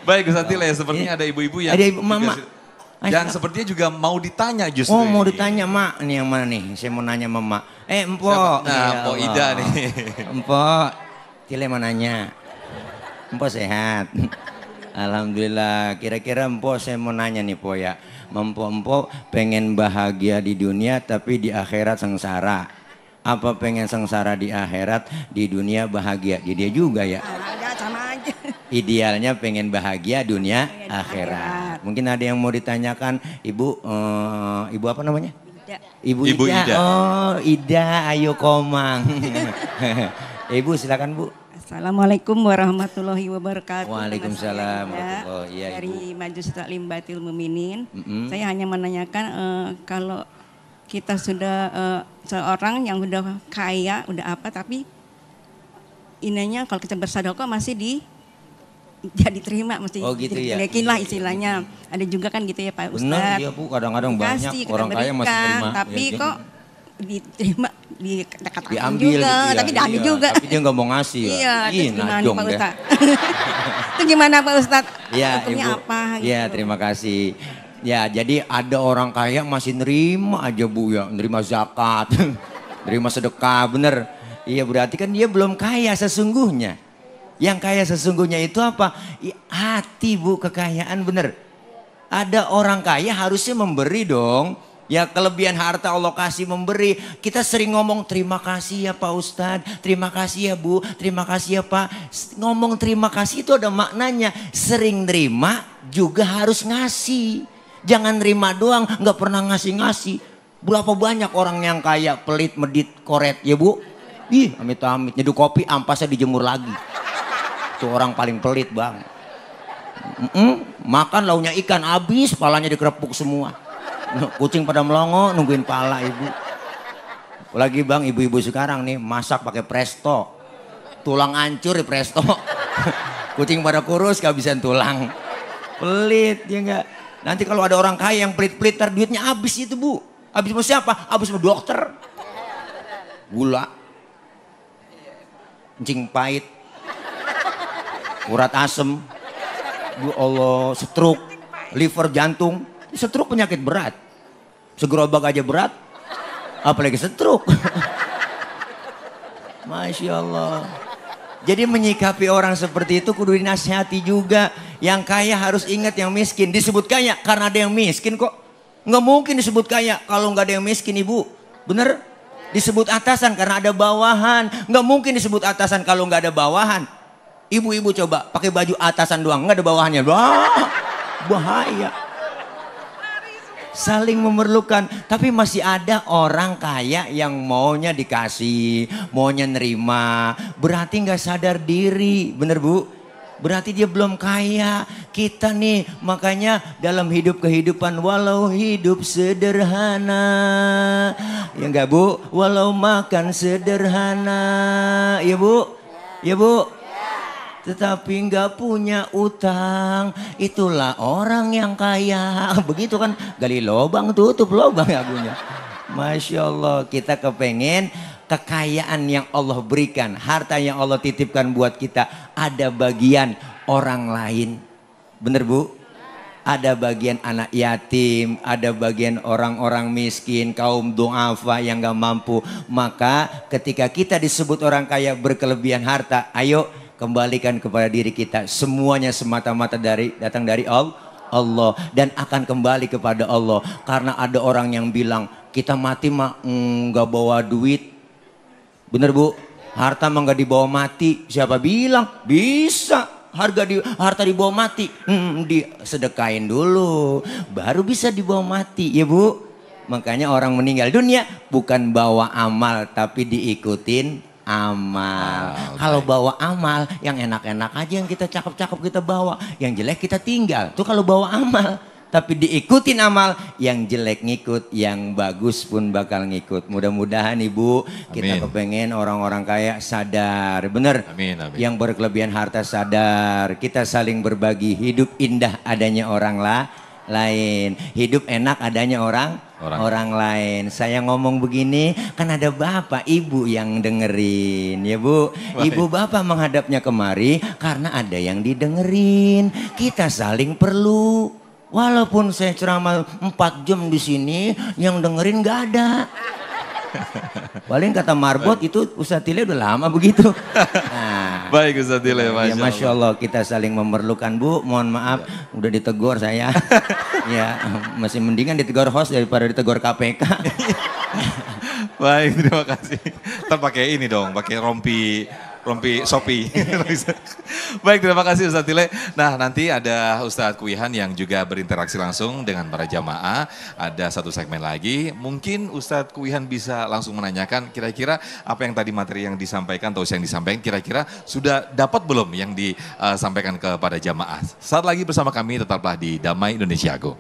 Baik Ustaz Tile, sepertinya ada ibu-ibu yang... Ada ibu, mama. Dan sepertinya juga mau ditanya justru. Oh mau ditanya mak, nih yang mana nih? Saya mau nanya mama. Empok. Nah, Empok Ida nih. Empok, Tile mau nanya. Empok sehat. Alhamdulillah. Kira-kira Empok saya mau nanya nih po ya. Empok pengen bahagia di dunia tapi di akhirat sengsara. Apa pengen sengsara di akhirat, di dunia bahagia? Di dia juga ya. Sama aja. Idealnya pengen bahagia dunia akhirat. Mungkin ada yang mau ditanyakan, ibu, ibu apa namanya? Ida. Ibu Ida. Oh Ida, ayo komang. Ibu silakan Bu. Assalamualaikum warahmatullahi wabarakatuh. Waalaikumsalam Ya, iya, dari Majelis Taklim Baitul Muminin. Saya hanya menanyakan kalau kita sudah seorang yang udah kaya, udah apa, tapi ininya kalau kita bersedekah masih diterima, mesti gitu ya. dijelekin lah istilahnya. Ada juga kan gitu ya Pak Ustadz. Benar ya Bu, kadang-kadang banyak orang kaya masih terima. Tapi ya, kok diterima, dikatakan diambil juga, gitu ya. tapi diambil juga. Tapi dia nggak mau ngasih ya. Iya, itu gimana najong Pak deh. Ustadz? Itu gimana Pak Ustadz? Ya Hukumnya Ibu, apa? Gitu. ya terima kasih. Ya jadi ada orang kaya masih nerima aja Bu ya, nerima zakat, nerima sedekah, bener. Iya berarti kan dia belum kaya sesungguhnya. Yang kaya sesungguhnya itu apa? Hati Bu, kekayaan bener. Ada orang kaya harusnya memberi dong. Ya kelebihan harta Allah kasih memberi. Kita sering ngomong terima kasih ya Pak Ustadz, terima kasih ya Bu, terima kasih ya Pak. Ngomong terima kasih itu ada maknanya. Sering terima juga harus ngasih. Jangan nerima doang, nggak pernah ngasih-ngasih. Berapa banyak orang yang kaya pelit, medit, koret ya Bu. Ih amit-amit, nyeduh kopi ampasnya dijemur lagi. Itu orang paling pelit Bang. Makan launya ikan habis, palanya dikerepuk semua. Kucing pada melongo nungguin pala Ibu. Lagi Bang ibu-ibu sekarang nih masak pakai presto. Tulang hancur di presto. Kucing pada kurus kehabisan tulang. Pelit ya enggak. Nanti kalau ada orang kaya yang pelit-pelit ntar duitnya habis itu Bu. Habis sama siapa? Habis sama dokter. Gula. Kencing pahit. Urat asem. Ya Allah, stroke, liver, jantung. Stroke penyakit berat. Segerobak aja berat. Apalagi stroke. Masya Allah. Jadi menyikapi orang seperti itu kudu dinasihati juga. Yang kaya harus ingat yang miskin. Disebut kaya karena ada yang miskin kok. Nggak mungkin disebut kaya kalau nggak ada yang miskin Ibu. Bener? Disebut atasan karena ada bawahan. Nggak mungkin disebut atasan kalau nggak ada bawahan. Ibu-ibu coba pakai baju atasan doang, nggak ada bawahannya. Wah, bahaya. Saling memerlukan, tapi masih ada orang kaya yang maunya dikasih, maunya nerima. Berarti nggak sadar diri, bener Bu? Berarti dia belum kaya. Kita nih makanya dalam hidup kehidupan walau hidup sederhana. Ya enggak Bu? Walau makan sederhana. Ya Bu? Ya Bu? Tetapi nggak punya utang, itulah orang yang kaya. Begitu kan, gali lubang tutup lubang lagunya. Masya Allah, kita kepengen kekayaan yang Allah berikan, harta yang Allah titipkan buat kita, ada bagian orang lain. Bener Bu? Ada bagian anak yatim, ada bagian orang-orang miskin, kaum du'afa yang gak mampu. Maka ketika kita disebut orang kaya berkelebihan harta, ayo kembalikan kepada diri kita. Semuanya semata-mata datang dari Allah dan akan kembali kepada Allah. Karena ada orang yang bilang kita mati mah nggak bawa duit. Bener Bu? Harta mah nggak dibawa mati. Siapa bilang? Bisa. Harta dibawa mati. Disedekain dulu. Baru bisa dibawa mati ya Bu. Makanya orang meninggal dunia bukan bawa amal tapi diikutin amal. Kalau bawa amal yang enak-enak aja, yang kita cakep-cakep kita bawa, yang jelek kita tinggal. Tuh kalau bawa amal, tapi diikutin amal, yang jelek ngikut, yang bagus pun bakal ngikut. Mudah-mudahan Ibu kita kepengen orang-orang kaya sadar, bener. Amin. Yang berkelebihan harta sadar, kita saling berbagi. Hidup indah adanya orang lain, hidup enak adanya orang orang lain. Saya ngomong begini kan ada bapak ibu yang dengerin ya Bu. Ibu bapak menghadapnya kemari karena ada yang didengerin. Kita saling perlu. Walaupun saya ceramah 4 jam di sini yang dengerin gak ada. Paling kata Marbot itu Ustadz Tile udah lama begitu. Nah, baik Ustadz Tile, ya, Masya Allah kita saling memerlukan Bu. Mohon maaf udah ditegur saya. Ya masih mendingan ditegur host daripada ditegur KPK. Baik, terima kasih. Ntar pakai ini dong, pakai rompi Shopee. Baik, terima kasih Ustadz Tile. Nah, nanti ada Ustadz Kuihan yang juga berinteraksi langsung dengan para jamaah. Ada satu segmen lagi. Mungkin Ustadz Kuihan bisa langsung menanyakan kira-kira apa yang tadi materi yang disampaikan atau yang disampaikan kira-kira sudah dapat belum yang disampaikan kepada jamaah. Saat lagi bersama kami tetaplah di Damai Indonesia Go.